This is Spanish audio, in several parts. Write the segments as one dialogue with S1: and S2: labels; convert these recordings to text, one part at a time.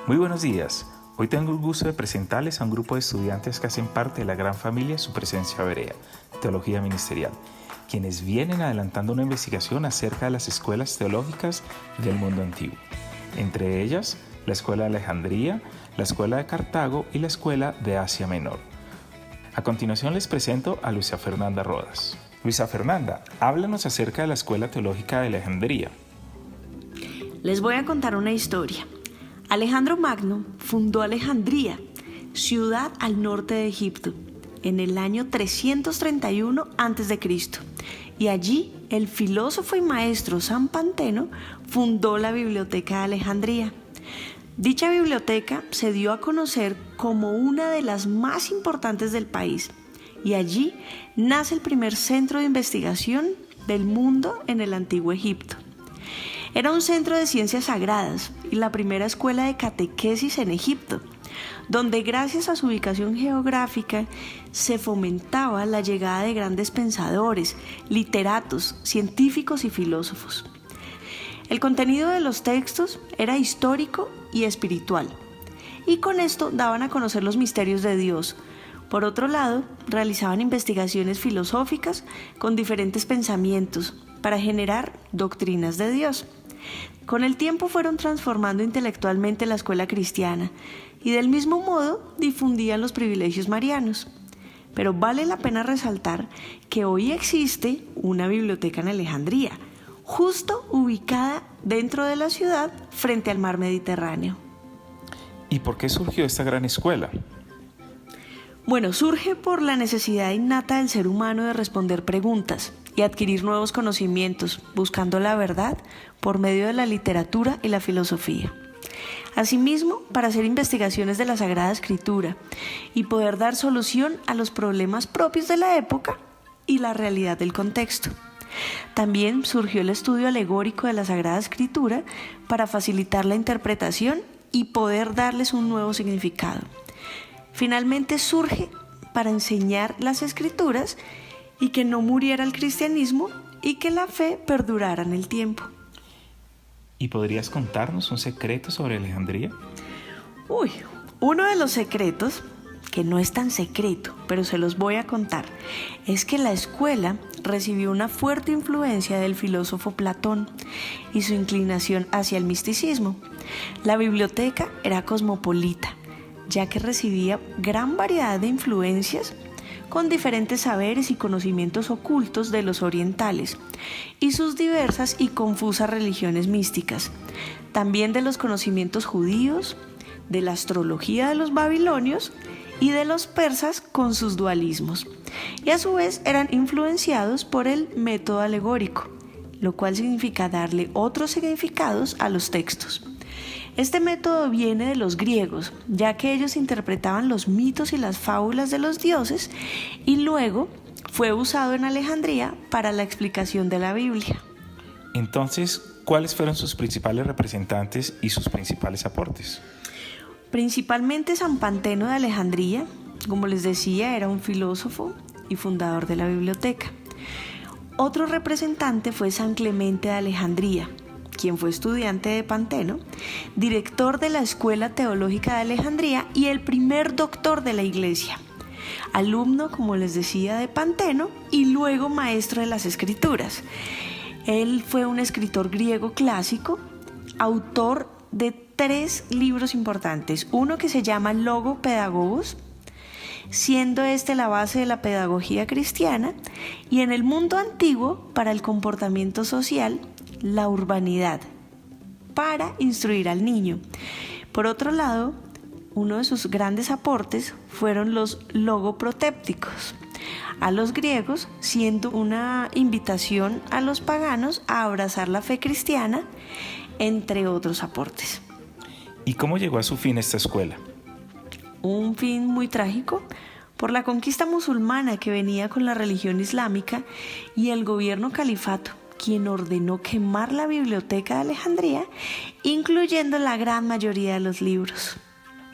S1: Muy buenos días. Hoy tengo el gusto de presentarles a un grupo de estudiantes que hacen parte de la gran familia Su Presencia Berea, Teología Ministerial, quienes vienen adelantando una investigación acerca de las escuelas teológicas del mundo antiguo. Entre ellas, la Escuela de Alejandría, la Escuela de Cartago y la Escuela de Asia Menor. A continuación les presento a Luisa Fernanda Rodas. Luisa Fernanda, háblanos acerca de la Escuela Teológica de Alejandría.
S2: Les voy a contar una historia. Alejandro Magno fundó Alejandría, ciudad al norte de Egipto, en el año 331 a.C. Y allí el filósofo y maestro San Panteno fundó la Biblioteca de Alejandría. Dicha biblioteca se dio a conocer como una de las más importantes del país, y allí nace el primer centro de investigación del mundo en el antiguo Egipto. Era un centro de ciencias sagradas y la primera escuela de catequesis en Egipto, donde gracias a su ubicación geográfica se fomentaba la llegada de grandes pensadores, literatos, científicos y filósofos. El contenido de los textos era histórico y espiritual, y con esto daban a conocer los misterios de Dios. Por otro lado, realizaban investigaciones filosóficas con diferentes pensamientos para generar doctrinas de Dios. Con el tiempo fueron transformando intelectualmente la escuela cristiana y del mismo modo difundían los privilegios marianos. Pero vale la pena resaltar que hoy existe una biblioteca en Alejandría, justo ubicada dentro de la ciudad frente al mar Mediterráneo.
S1: ¿Y por qué surgió esta gran escuela?
S2: Bueno, surge por la necesidad innata del ser humano de responder preguntas y adquirir nuevos conocimientos, buscando la verdad por medio de la literatura y la filosofía. Asimismo, para hacer investigaciones de la Sagrada Escritura y poder dar solución a los problemas propios de la época y la realidad del contexto. También surgió el estudio alegórico de la Sagrada Escritura para facilitar la interpretación y poder darles un nuevo significado. Finalmente surge para enseñar las Escrituras y que no muriera el cristianismo y que la fe perdurara en el tiempo.
S1: ¿Y podrías contarnos un secreto sobre Alejandría?
S2: Uno de los secretos, que no es tan secreto, pero se los voy a contar, es que la escuela recibió una fuerte influencia del filósofo Platón y su inclinación hacia el misticismo. La biblioteca era cosmopolita, ya que recibía gran variedad de influencias con diferentes saberes y conocimientos ocultos de los orientales y sus diversas y confusas religiones místicas, también de los conocimientos judíos, de la astrología de los babilonios y de los persas con sus dualismos, y a su vez eran influenciados por el método alegórico, lo cual significa darle otros significados a los textos. Este método viene de los griegos, ya que ellos interpretaban los mitos y las fábulas de los dioses y luego fue usado en Alejandría para la explicación de la Biblia.
S1: Entonces, ¿cuáles fueron sus principales representantes y sus principales aportes?
S2: Principalmente San Panteno de Alejandría, como les decía, era un filósofo y fundador de la biblioteca. Otro representante fue San Clemente de Alejandría, quien fue estudiante de Panteno, director de la Escuela Teológica de Alejandría y el primer doctor de la Iglesia, alumno, como les decía, de Panteno y luego maestro de las Escrituras. Él fue un escritor griego clásico, autor de 3 libros importantes, uno que se llama Logopedagogos, siendo este la base de la pedagogía cristiana, y en el mundo antiguo, para el comportamiento social, la urbanidad, para instruir al niño. Por otro lado, uno de sus grandes aportes fueron los logopropépticos a los griegos, siendo una invitación a los paganos a abrazar la fe cristiana, entre otros aportes.
S1: ¿Y cómo llegó a su fin esta escuela?
S2: Un fin muy trágico por la conquista musulmana que venía con la religión islámica y el gobierno califato, quien ordenó quemar la biblioteca de Alejandría, incluyendo la gran mayoría de los libros.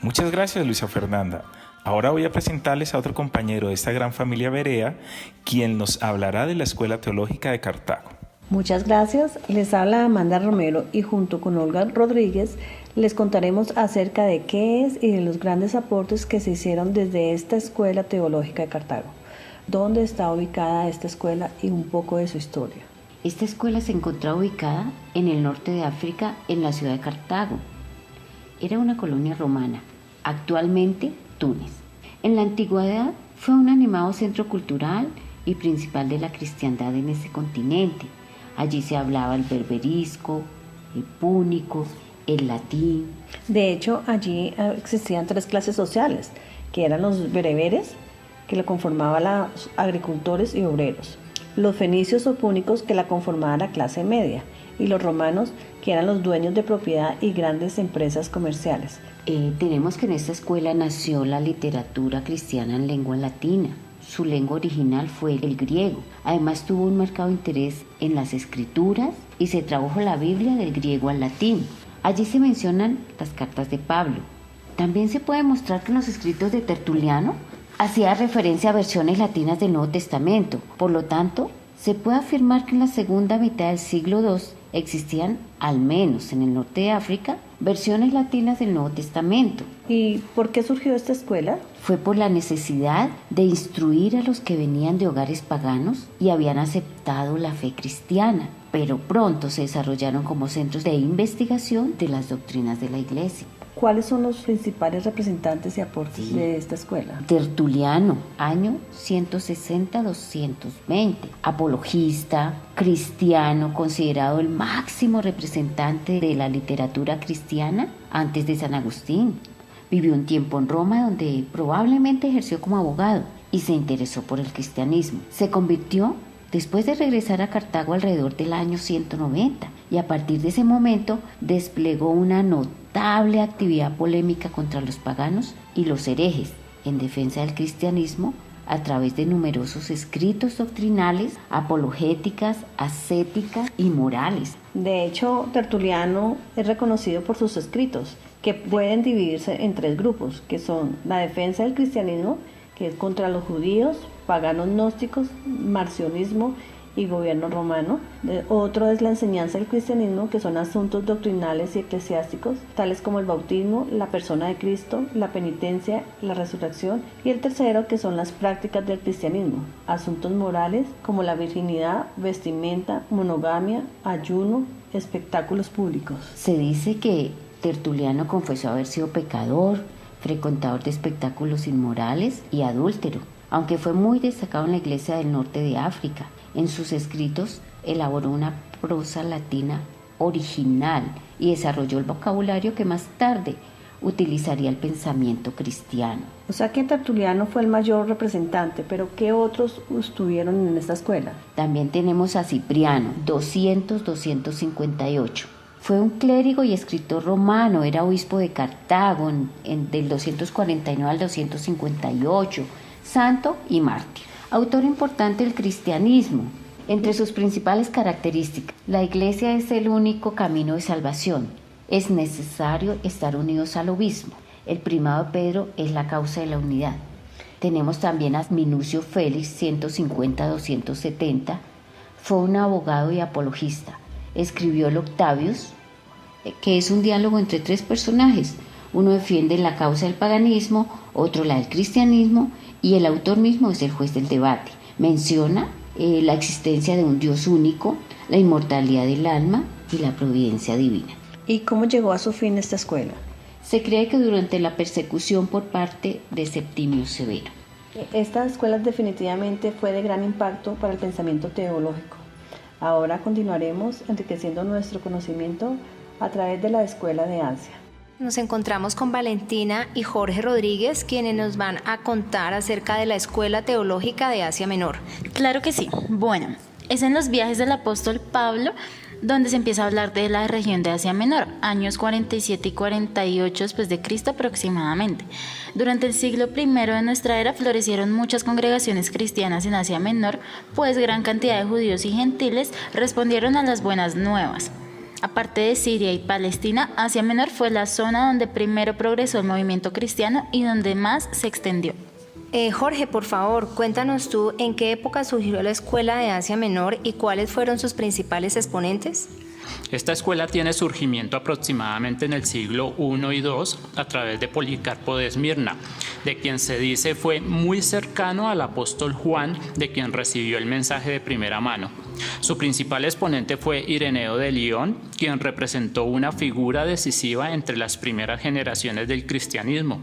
S1: Muchas gracias, Luisa Fernanda. Ahora voy a presentarles a otro compañero de esta gran familia berea, quien nos hablará de la Escuela Teológica de Cartago.
S3: Muchas gracias. Les habla Amanda Romero y junto con Olga Rodríguez Les contaremos acerca de qué es y de los grandes aportes que se hicieron desde esta Escuela Teológica de Cartago, dónde está ubicada esta escuela y un poco de su historia.
S4: Esta escuela se encontraba ubicada en el norte de África, en la ciudad de Cartago. Era una colonia romana, actualmente Túnez. En la antigüedad fue un animado centro cultural y principal de la cristiandad en ese continente. Allí se hablaba el berberisco, el púnico, el latín.
S3: De hecho, allí existían 3 clases sociales, que eran los bereberes, que la conformaban los agricultores y obreros, los fenicios o púnicos, que la conformaban la clase media, y los romanos, que eran los dueños de propiedad y grandes empresas comerciales.
S4: Tenemos que en esta escuela nació la literatura cristiana en lengua latina. Su lengua original fue el griego. Además tuvo un marcado interés en las escrituras y se tradujo la Biblia del griego al latín. Allí se mencionan las cartas de Pablo. También se puede mostrar que en los escritos de Tertuliano hacía referencia a versiones latinas del Nuevo Testamento. Por lo tanto, se puede afirmar que en la segunda mitad del siglo II existían, al menos en el norte de África, versiones latinas del Nuevo Testamento.
S3: ¿Y por qué surgió esta escuela?
S4: Fue por la necesidad de instruir a los que venían de hogares paganos y habían aceptado la fe cristiana, pero pronto se desarrollaron como centros de investigación de las doctrinas de la Iglesia.
S3: ¿Cuáles son los principales representantes y aportes de esta escuela?
S4: Tertuliano, año 160-220, apologista, cristiano, considerado el máximo representante de la literatura cristiana antes de San Agustín. Vivió un tiempo en Roma, donde probablemente ejerció como abogado y se interesó por el cristianismo. Se convirtió después de regresar a Cartago alrededor del año 190 y a partir de ese momento desplegó una notable actividad polémica contra los paganos y los herejes en defensa del cristianismo a través de numerosos escritos doctrinales, apologéticas, ascéticas y morales.
S3: De hecho, Tertuliano es reconocido por sus escritos, que pueden dividirse en 3 grupos, que son la defensa del cristianismo, que es contra los judíos, paganos gnósticos, marcionismo y gobierno romano. Otro es la enseñanza del cristianismo, que son asuntos doctrinales y eclesiásticos, tales como el bautismo, la persona de Cristo, la penitencia, la resurrección. Y el tercero, que son las prácticas del cristianismo, asuntos morales como la virginidad, vestimenta, monogamia, ayuno, espectáculos públicos.
S4: Se dice que Tertuliano confesó haber sido pecador, frecuentador de espectáculos inmorales y adúltero, aunque fue muy destacado en la Iglesia del norte de África. En sus escritos elaboró una prosa latina original y desarrolló el vocabulario que más tarde utilizaría el pensamiento cristiano.
S3: O sea que Tertuliano fue el mayor representante, pero ¿qué otros estuvieron en esta escuela?
S4: También tenemos a Cipriano, 200-258. Fue un clérigo y escritor romano, era obispo de Cartago del 249 al 258, santo y mártir. Autor importante del cristianismo. Entre sus principales características, la Iglesia es el único camino de salvación. Es necesario estar unidos al obispo. El primado de Pedro es la causa de la unidad. Tenemos también a Minucio Félix, 150-270. Fue un abogado y apologista. Escribió el Octavius, que es un diálogo entre 3 personajes. Uno defiende la causa del paganismo, otro la del cristianismo, y el autor mismo es el juez del debate. Menciona la existencia de un Dios único, la inmortalidad del alma y la providencia divina.
S3: ¿Y cómo llegó a su fin esta escuela?
S4: Se cree que durante la persecución por parte de Septimio Severo.
S3: Esta escuela definitivamente fue de gran impacto para el pensamiento teológico. Ahora continuaremos enriqueciendo nuestro conocimiento a través de la Escuela de Asia.
S5: Nos encontramos con Valentina y Jorge Rodríguez, quienes nos van a contar acerca de la Escuela Teológica de Asia Menor.
S6: Claro que sí. Bueno, es en los viajes del apóstol Pablo donde se empieza a hablar de la región de Asia Menor, años 47 y 48 después de Cristo aproximadamente. Durante el siglo I de nuestra era florecieron muchas congregaciones cristianas en Asia Menor, pues gran cantidad de judíos y gentiles respondieron a las buenas nuevas. Aparte de Siria y Palestina, Asia Menor fue la zona donde primero progresó el movimiento cristiano y donde más se extendió.
S5: Jorge, por favor, cuéntanos tú en qué época surgió la Escuela de Asia Menor y cuáles fueron sus principales exponentes.
S7: Esta escuela tiene surgimiento aproximadamente en el siglo I y II a través de Policarpo de Esmirna, de quien se dice fue muy cercano al apóstol Juan, de quien recibió el mensaje de primera mano. Su principal exponente fue Ireneo de Lyon, quien representó una figura decisiva entre las primeras generaciones del cristianismo.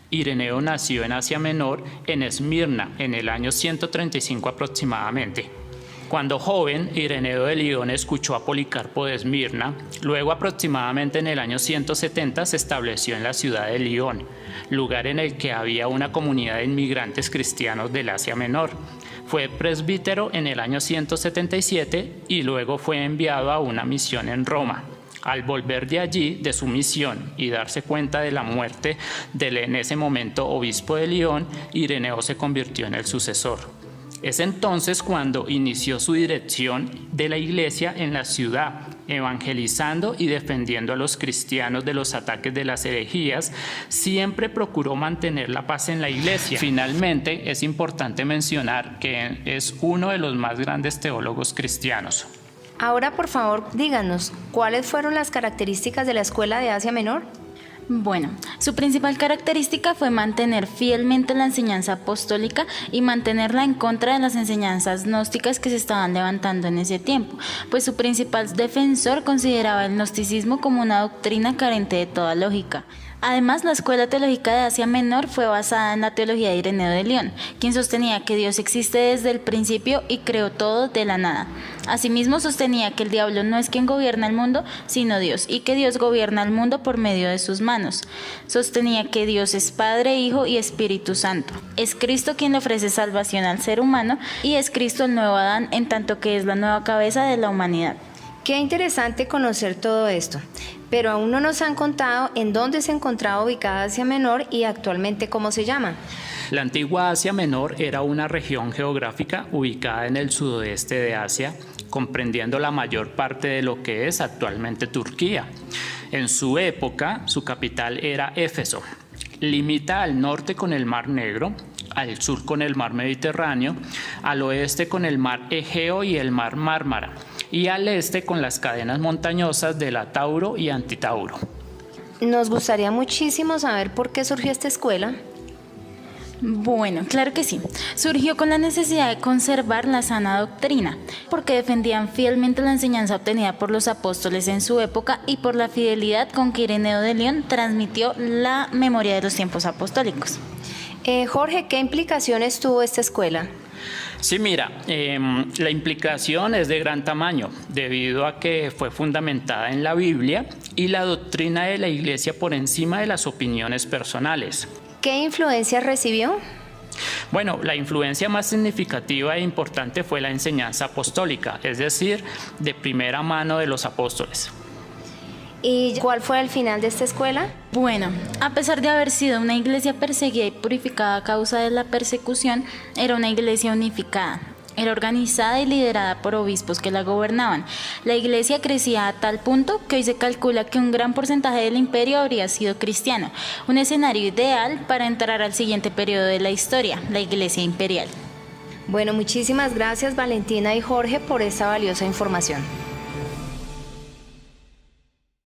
S7: Ireneo nació en Asia Menor, en Esmirna, en el año 135 aproximadamente. Cuando joven, Ireneo de Lyon escuchó a Policarpo de Esmirna. Luego, aproximadamente en el año 170, se estableció en la ciudad de Lyon, lugar en el que había una comunidad de inmigrantes cristianos del Asia Menor. Fue presbítero en el año 177 y luego fue enviado a una misión en Roma. Al volver de allí, de su misión, y darse cuenta de la muerte del en ese momento obispo de Lyon, Ireneo se convirtió en el sucesor. Es entonces cuando inició su dirección de la iglesia en la ciudad, evangelizando y defendiendo a los cristianos de los ataques de las herejías. Siempre procuró mantener la paz en la iglesia. Finalmente, es importante mencionar que es uno de los más grandes teólogos cristianos.
S5: Ahora, por favor, díganos, ¿cuáles fueron las características de la escuela de Asia Menor?
S6: Bueno, su principal característica fue mantener fielmente la enseñanza apostólica y mantenerla en contra de las enseñanzas gnósticas que se estaban levantando en ese tiempo, pues su principal defensor consideraba el gnosticismo como una doctrina carente de toda lógica. Además, la escuela teológica de Asia Menor fue basada en la teología de Ireneo de Lyon, quien sostenía que Dios existe desde el principio y creó todo de la nada. Asimismo, sostenía que el diablo no es quien gobierna el mundo, sino Dios, y que Dios gobierna el mundo por medio de sus manos. Sostenía que Dios es Padre, Hijo y Espíritu Santo. Es Cristo quien le ofrece salvación al ser humano y es Cristo el nuevo Adán, en tanto que es la nueva cabeza de la humanidad.
S5: Qué interesante conocer todo esto, pero aún no nos han contado en dónde se encontraba ubicada Asia Menor y actualmente cómo se llama.
S7: La antigua Asia Menor era una región geográfica ubicada en el sudoeste de Asia, comprendiendo la mayor parte de lo que es actualmente Turquía. En su época, su capital era Éfeso. Limita al norte con el Mar Negro, al sur con el Mar Mediterráneo, al oeste con el Mar Egeo y el Mar Mármara, y al este con las cadenas montañosas de la Tauro y Antitauro.
S5: Nos gustaría muchísimo saber por qué surgió esta escuela.
S6: Bueno, claro que sí. Surgió con la necesidad de conservar la sana doctrina, porque defendían fielmente la enseñanza obtenida por los apóstoles en su época y por la fidelidad con que Ireneo de Lyon transmitió la memoria de los tiempos apostólicos.
S5: Jorge, ¿qué implicaciones tuvo esta escuela?
S7: Sí, mira, la implicación es de gran tamaño, debido a que fue fundamentada en la Biblia y la doctrina de la Iglesia por encima de las opiniones personales.
S5: ¿Qué influencia recibió?
S7: Bueno, la influencia más significativa e importante fue la enseñanza apostólica, es decir, de primera mano de los apóstoles.
S5: ¿Y cuál fue el final de esta escuela?
S6: Bueno, a pesar de haber sido una iglesia perseguida y purificada a causa de la persecución, era una iglesia unificada. Era organizada y liderada por obispos que la gobernaban. La iglesia crecía a tal punto que hoy se calcula que un gran porcentaje del imperio habría sido cristiano, un escenario ideal para entrar al siguiente periodo de la historia, la iglesia imperial.
S5: Bueno, muchísimas gracias Valentina y Jorge por esta valiosa información.